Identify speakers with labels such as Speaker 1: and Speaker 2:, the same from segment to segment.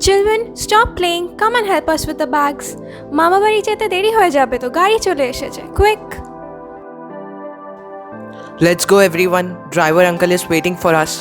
Speaker 1: Children, stop playing. Come and help us with the bags. মামা বাড়ি যেতে দেরি হয়ে যাবে তো, গাড়ি চলে এসেছে. Quick!
Speaker 2: Let's go everyone. Driver uncle is waiting for us.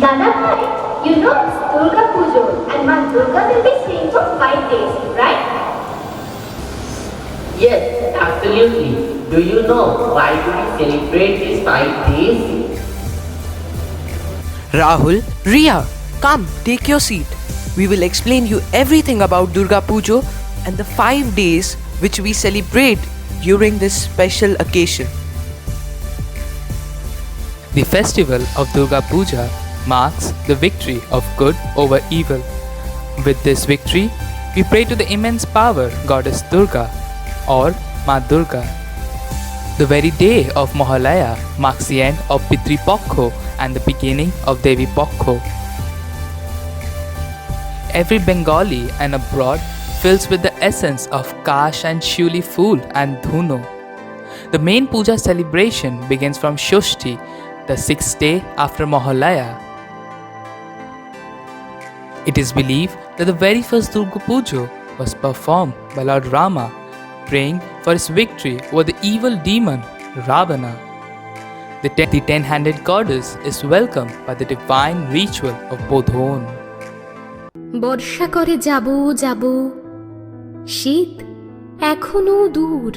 Speaker 3: Dada bhai, you know it's Durga Puja and Ma Durga will be staying for 5 days, right?
Speaker 4: Yes, absolutely. Do you know why do we celebrate these 5 days?
Speaker 2: Rahul, Riya, come, take your seat. We will explain you everything about Durga Puja and the 5 days which we celebrate during this special occasion.
Speaker 5: The festival of Durga Puja marks the victory of good over evil. With this victory, we pray to the immense power goddess Durga or Ma Durga. The very day of Mohalaya marks the end of Pitri Pokho and the beginning of Devi Pokho. Every Bengali and abroad fills with the essence of Kash and Shuli Fool and Dhuno. The main puja celebration begins from Shoshti, the 6th day after Mohalaya. It is believed that the very first Durga Puja was performed by Lord Rama, praying for his victory over the evil demon Ravana. The 10-handed goddess is welcomed by the divine ritual of Bodhon.
Speaker 6: বর্ষা করে যাব যাব, শীত এখনো দূর,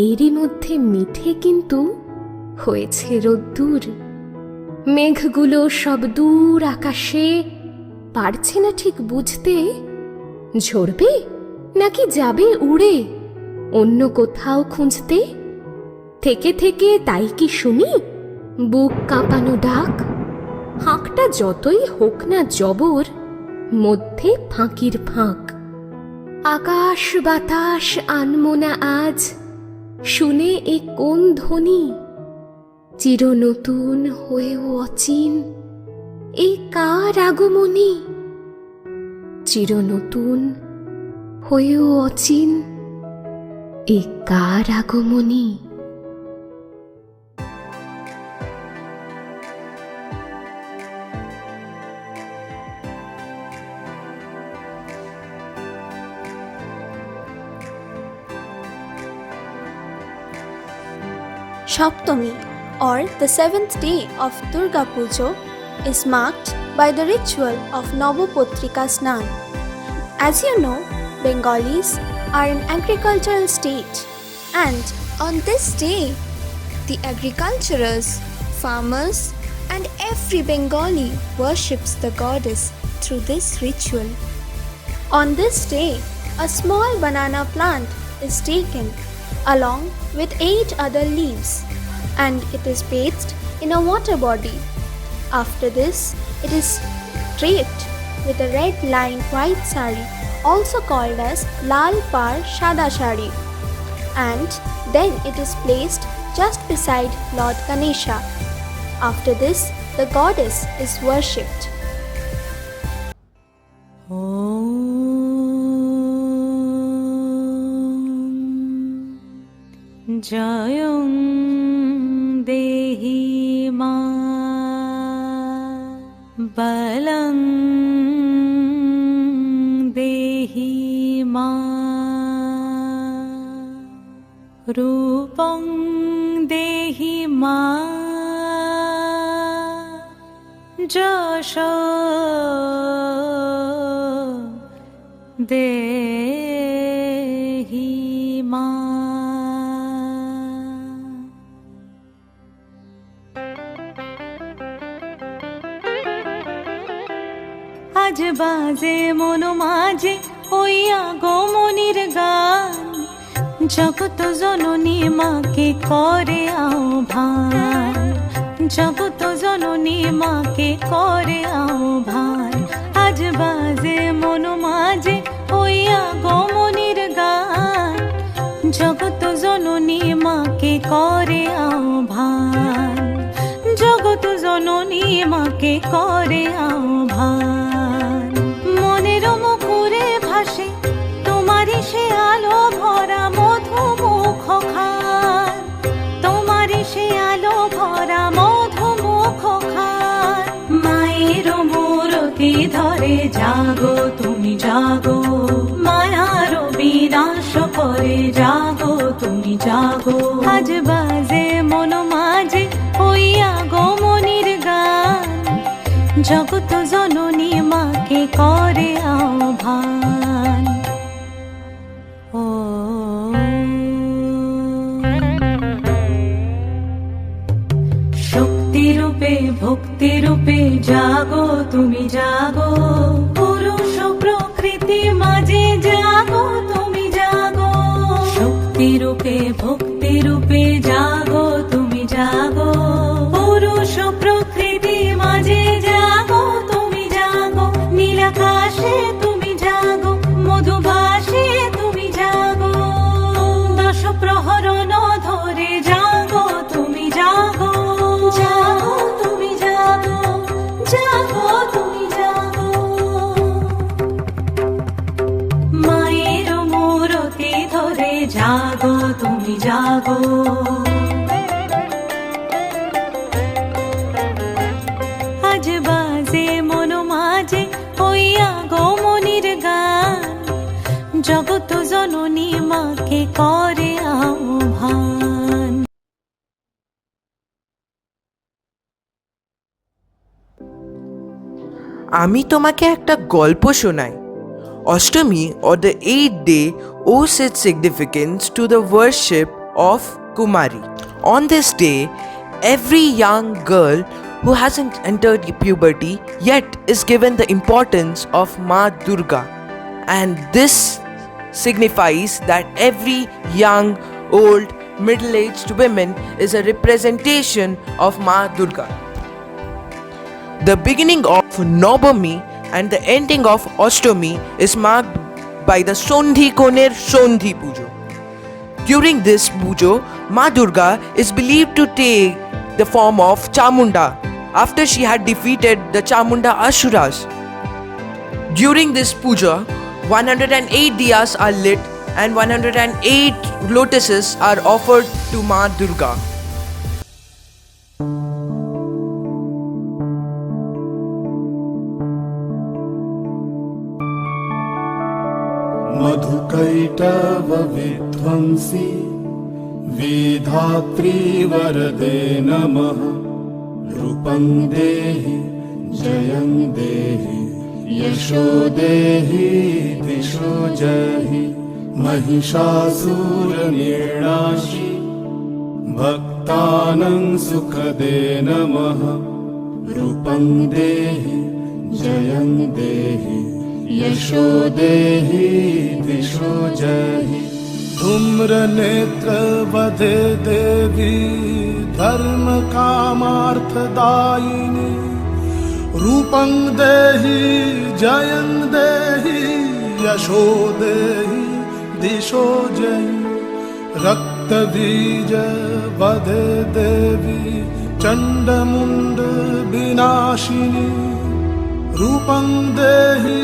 Speaker 6: এরই মধ্যে মিঠে কিন্তু হয়েছে রোদ্দুর। মেঘগুলো সব দূর আকাশে, পারছে না ঠিক বুঝতে ঝরবে নাকি যাবে উড়ে অন্য কোথাও খুঁজতে। থেকে থেকে তাই কি শুনি বুক কাঁপানো ডাক, হাঁকটা যতই হোক না জবর, মধ্যে ফাঁকির ফাঁক। আকাশ বাতাস আনমো না আজ, শুনে এ কোন ধ্বনি, চির নতুন হয়েও অচিন এ কার আগমনী। চির নতুন হয়েও অচিন এ কার আগমনী।
Speaker 1: Shaptami, or the 7th day of Durga Puja, is marked by the ritual of Navapotrika Snan. As you know, Bengalis are an agricultural state, and on this day, the agriculturers, farmers, and every Bengali worships the goddess through this ritual. On this day, a small banana plant is taken along with 8 other leaves, and it is bathed in a water body. After this, it is draped with a red lined white sari, also called as Lal Par Shada Shari, and then it is placed just beside Lord Ganesha. After this, the goddess is worshipped.
Speaker 7: জয়ং দেহি মা বলং দেহি মা রূপং দেহি মা যশ দেহি মা। আজ বাজে মন মাঝে ওই আগমনীর গান, জগত জননী মাকে করে আহ্বান। জগত জননী মাকে করে আহ্বান, আজ বাজে মন মাঝে ওই আগমনীর গান। জগত জননী মাকে করে আহ্বান, জগত জননী মাকে করে আহ্বান। মনের মুখরে ভাসে তোমারই সে আলো ভরা মধুমুখ খান, তোমারই সে আলো ভরা মধুমুখ খান। মায়ের মূরতি ধরে জাগো তুমি জাগো, মায়ার বিনাশ করে জাগো তুমি জাগো। আজ বাজে মন মাঝে ওই আগমনীর গান, জগত জননী মাকে করে আহ্বান। ও শক্তি রূপে ভক্তি রূপে জাগো তুমি জাগো, পুরুষ প্রকৃতি মাঝে জাগো তুমি জাগো। শক্তি রূপে ভক্তি রূপে জাগো তুমি জাগো, পুরুষ প্রকৃতি মাঝে জাগো তুমি জাগো। নীলাকাশে তুমি জাগো, মধুবাসে তুমি জাগো। দশ প্রহরণ ধরে জাগো তুমি জাগো, জাগো তুমি জাগো, জাগো তুমি জাগো। মায়ের মূরতি ধরে জাগো তুমি জাগো। আজ বাজে মন মাঝে ওই আগমনীর গান, জগত জননী মাকে করে আহ্বান।
Speaker 2: আমি তোমাকে একটা গল্প শোনাই। Ashtami or the 8th day owes its significance to the worship of Kumari. On this day, every young girl who hasn't entered puberty yet is given the importance of Ma Durga, and this signifies that every young, old, middle-aged woman is a representation of Ma Durga. The beginning of Navami and the ending of Ashtami is marked by the Sondhi Koner Sondhi Pujo. During this pujo, Ma Durga is believed to take the form of Chamunda after she had defeated the Chamunda Asuras. During this puja, 108 diyas are lit and 108 lotuses are offered to Ma Durga.
Speaker 8: Madhukaitabh विध्वंसी Vidhatri वरदे नमः। रूपं देहि जयं देहि यशो देहि दिशो जहि। महिषासुरनिर्णाशि भक्तानां सुखदे नमः। रूपं देहि जयं देहि यशो देहि दिशो जहि। धूम्रनेत्र वधे देवी धर्म कामार्थदायिनी। रूपं देहि जयं देहि यशो देहि दिशो जहि। रक्तबीज वधे देवी चण्डमुण्ड विनाशिनी। रूपं देहि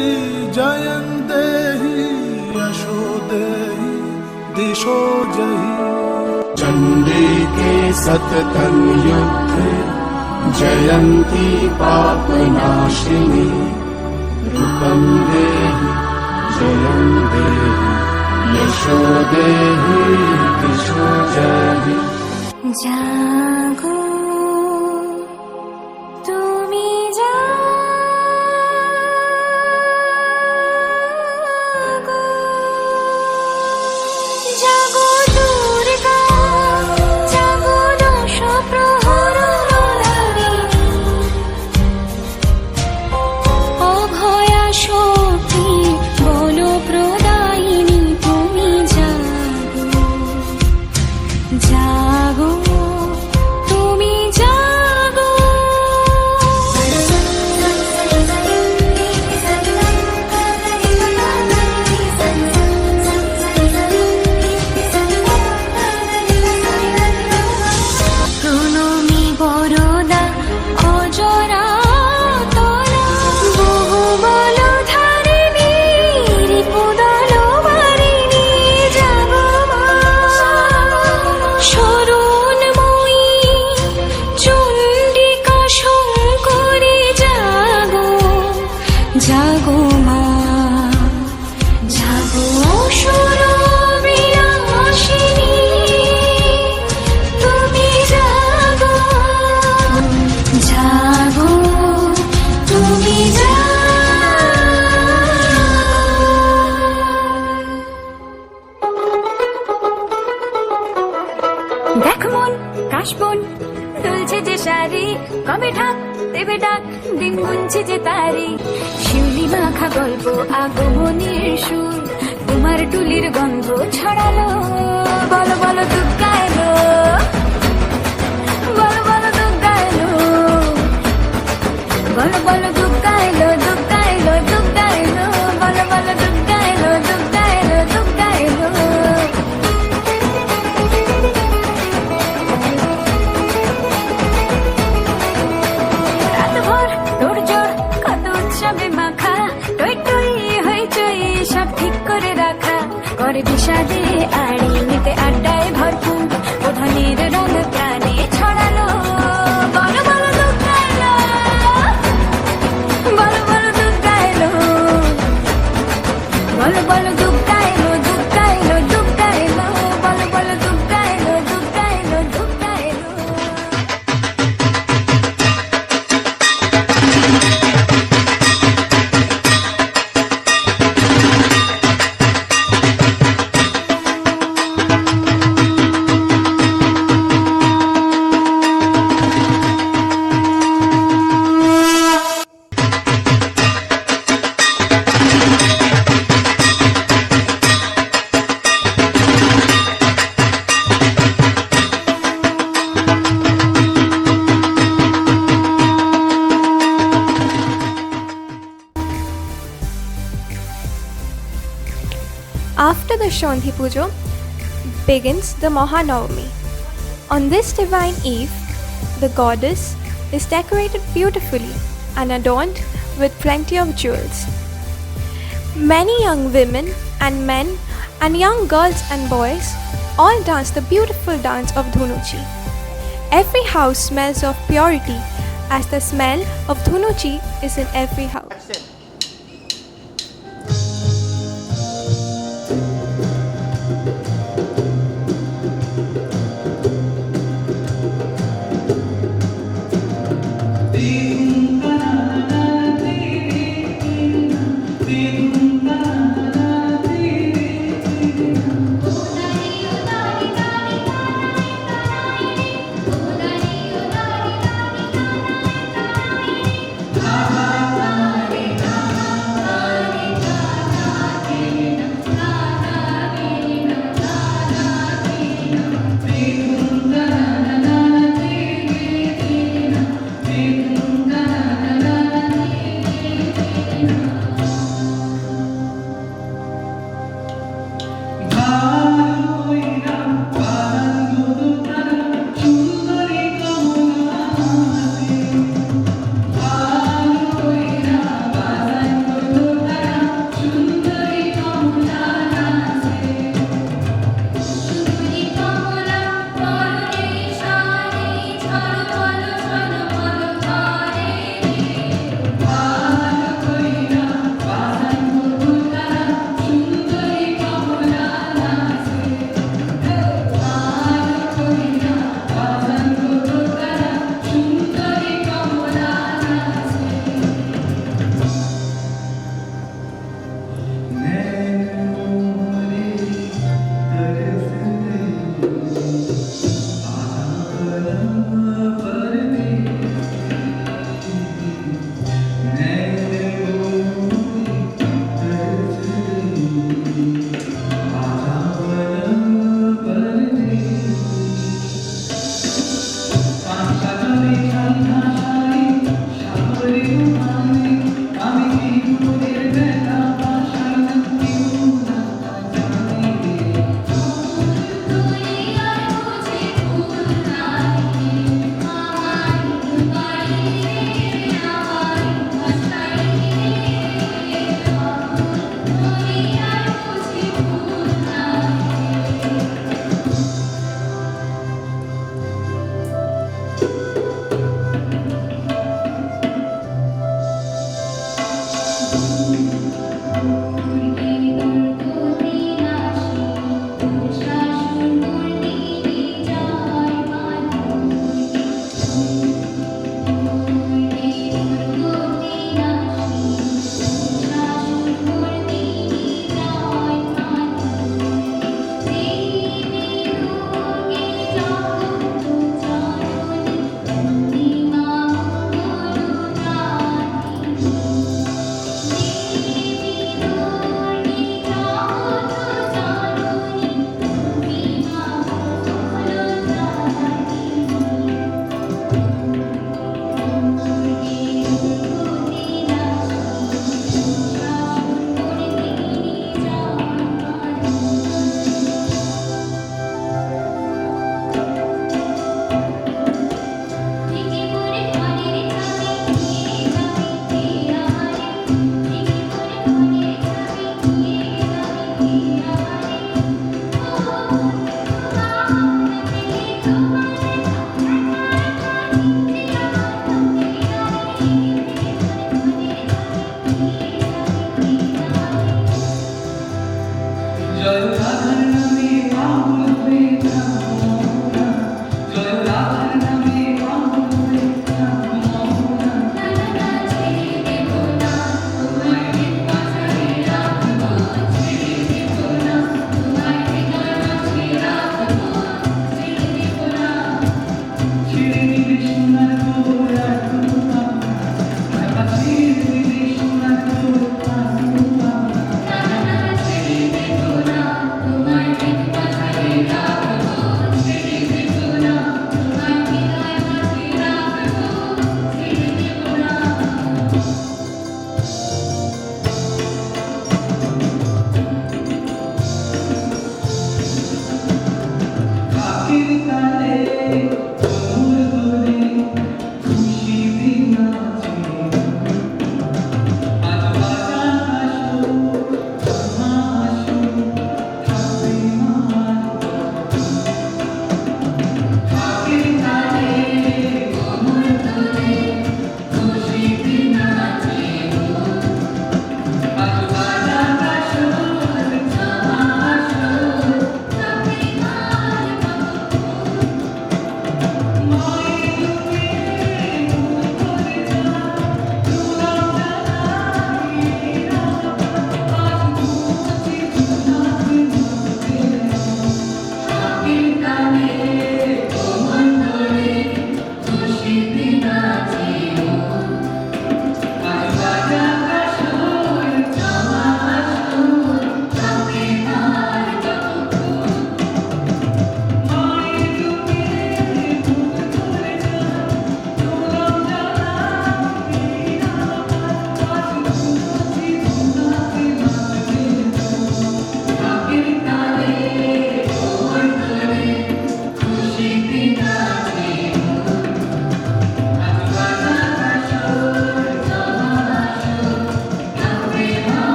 Speaker 8: जयं देहि यशो देहि दिशो जहि। चण्डिके सततं युद्धे जयन्ती पापनाशिनी। रूपं देहि जयं देहि यशो देहि दिशो जहि।
Speaker 6: জাগো তুমি জাগো, জাগো দুর্গা, জাগো দশ প্রহরণী। অভয়া শক্তি বল প্রদায়িনী তুমি জাগো, জাগো তুমি জাগো। দেখ মন কাশবন দুলছে যে শাড়ি, কবে ঢাক দেবে ডাক, দিন গুনছে যে তারি। শিউলি মাখা গল্প আগমনীর সুর, তোমার টুলির গন্ধ ছড়ালো। বলো বলো দুর্গা এলো, বলো বলো দুর্গা এলো, বলো বলো দুর্গা এলো, দুর্গা এলো, দুর্গা এলো, বলো বলো দুর্গা এলো, দুর্গা এলো, দুর্গা এলো। রাতভর তোড়জোড় কত উৎসবে মাখা, টই টই হইচই সব ঠিক করে রাখা। করে বিষাদে আড়ি নিতে আড্ডায় ভরপুর, প্রধানের রঙ প্রাণে ছড়ালো। বলো বলো দুর্গা এলো, বলো বলো দুর্গা এলো, বলো বলো দুর্গা এলো, দুর্গা এলো, দুর্গা এলো, বলো বলো দুর্গা এলো, দুর্গা এলো, দুর্গা এলো।
Speaker 1: After the Shandhi Puja begins the Mahanavami. On this divine eve, the goddess is decorated beautifully and adorned with plenty of jewels. Many young women and men and young girls and boys all dance the beautiful dance of Dhunuchi. Every house smells of purity as the smell of Dhunuchi is in every house.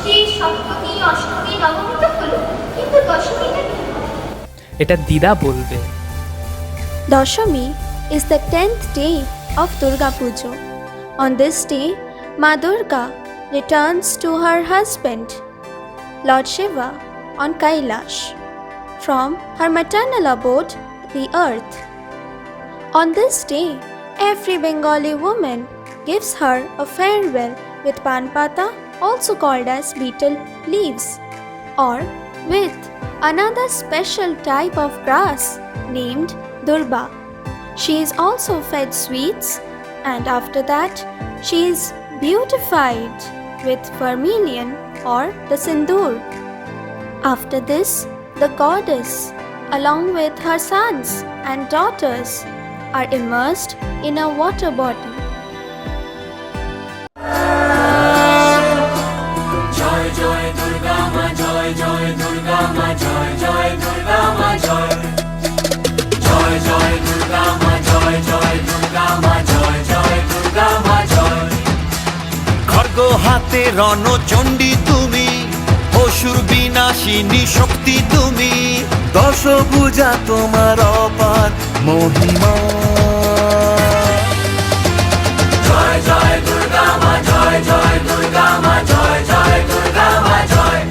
Speaker 3: ষষ্ঠী, সপ্তমী, অষ্টমী, নবমী তো হলো, কিন্তু দশমীটা কি?
Speaker 5: এটা দিদা বলবে।
Speaker 1: Dashami is the 10th day of Durga Puja. On this day, Ma Durga returns to her husband, Lord Shiva, on Kailash, from her maternal abode, the earth. On this day, every Bengali woman gives her a farewell with panpata, also called as betel leaves, or with another special type of grass named Durba. She is also fed sweets, and after that, she is beautified with vermilion or the sindoor. After this, the goddess, along with her sons and daughters, are immersed in a water body.
Speaker 9: খড়গ হাতে রণচণ্ডী তুমি, অসুর বিনাশিনী শক্তি তুমি, দশভুজা তোমার অপার মহিমা। জয় জয় দুর্গা মা, জয় জয় দুর্গা মা, জয় জয় দুর্গা মা, জয়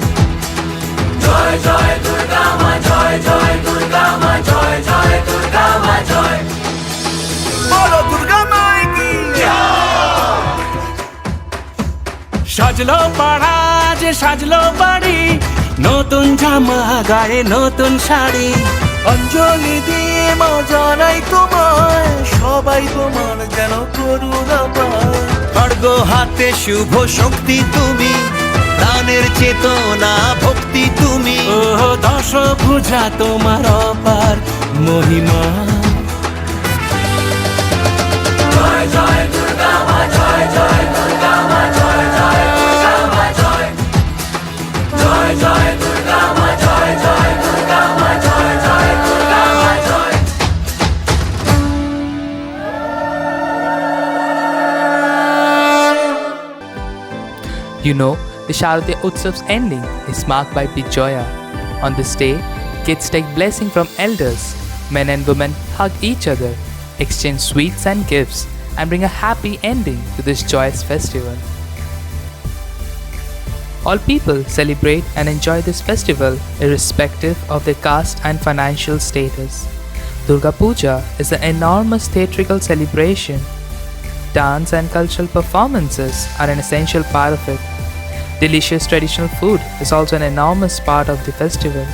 Speaker 9: জয় জয় দুর্গা মা, জয় জয় দুর্গা মা, জয় জয় দুর্গা মা, জয় বলো দুর্গা মাই কি জয়। সাজলো পাড়া যে সাজলো বাড়ি, নতুন জামা গায়ে নতুন শাড়ি, অঞ্জলি দিয়ে মা জানাই তোমায়, সবাই তোমার যেন করুণা পায়। খড়গ হাতে শুভ শক্তি তুমি, প্রাণের চেতনা ভক্তি তুমি, ও দশভুজা তোমার অপার মহিমা। জয় জয় দুর্গা মা, জয় জয় দুর্গা মা, জয় জয় দুর্গা মা, জয় জয় জয় দুর্গা মা, জয় জয় দুর্গা মা, জয় জয় দুর্গা মা, জয়।
Speaker 5: You know, the Sharadiya Utsav's ending is marked by Bijoya. On this day, kids take blessing from elders, men and women hug each other, exchange sweets and gifts, and bring a happy ending to this joyous festival. All people celebrate and enjoy this festival irrespective of their caste and financial status. Durga Puja is an enormous theatrical celebration. Dance and cultural performances are an essential part of it. Delicious traditional food is also an enormous part of the festival.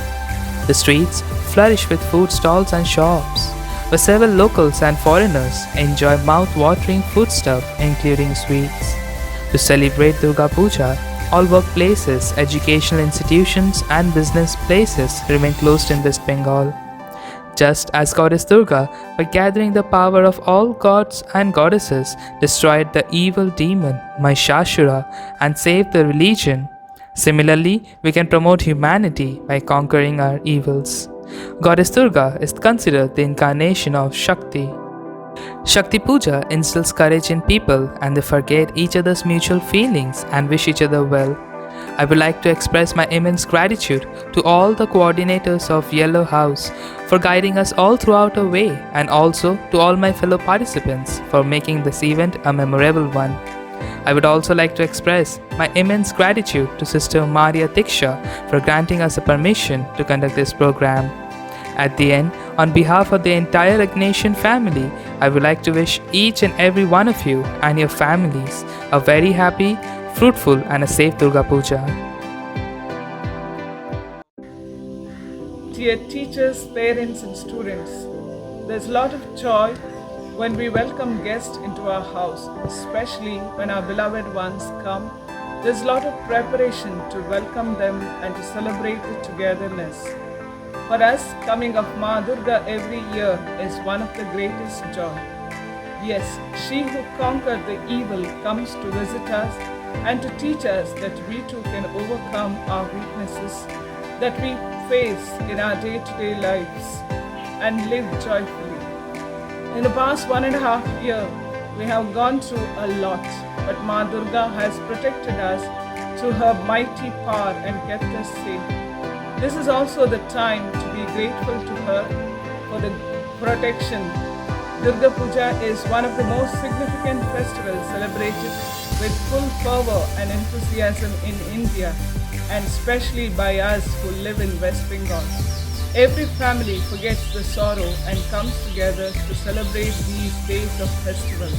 Speaker 5: The streets flourish with food stalls and shops, where several locals and foreigners enjoy mouth-watering foodstuff, including sweets. To celebrate Durga Puja, all workplaces, educational institutions, and business places remain closed in West Bengal. Just as Goddess Durga, by gathering the power of all gods and goddesses, destroyed the evil demon Mahishasura and saved the religion, similarly, we can promote humanity by conquering our evils. Goddess Durga is considered the incarnation of Shakti. Shakti Puja instills courage in people and they forget each other's mutual feelings and wish each other well. I would like to express my immense gratitude to all the coordinators of Yellow House for guiding us all throughout our way, and also to all my fellow participants for making this event a memorable one. I would also like to express my immense gratitude to Sister Maria Diksha for granting us a permission to conduct this program. At the end, on behalf of the entire Ignatian family, I would like to wish each and every one of you and your families a very happy, fruitful and a safe Durga Puja.
Speaker 10: Dear teachers, parents and students, there's a lot of joy when we welcome guests into our house, especially when our beloved ones come. There's a lot of preparation to welcome them and to celebrate the togetherness. For us, coming of Ma Durga every year is one of the greatest joy. Yes, she who conquered the evil comes to visit us and to teach us that we too can overcome our weaknesses that we face in our day-to-day lives and live joyfully. In the past 1.5 years, we have gone through a lot, but Ma Durga has protected us to her mighty power and kept us safe. This is also the time to be grateful to her for the protection. Durga Puja is one of the most significant festivals celebrated with full fervor and enthusiasm in India, and especially by us who live in West Bengal. Every family forgets the sorrow and comes together to celebrate these days of festival.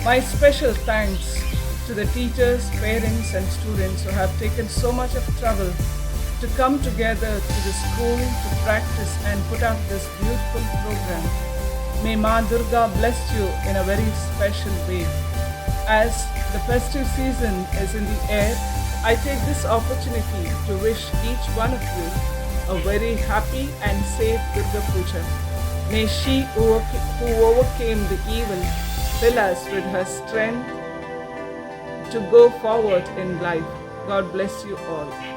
Speaker 10: My special thanks to the teachers, parents and students who have taken so much of trouble to come together to the school to practice and put up this beautiful program. May Ma Durga bless you in a very special way. As the festive season is in the air, I take this opportunity to wish each one of you a very happy and safe Durga Puja. May she who overcame the evil fill us with her strength to go forward in life. God bless you all.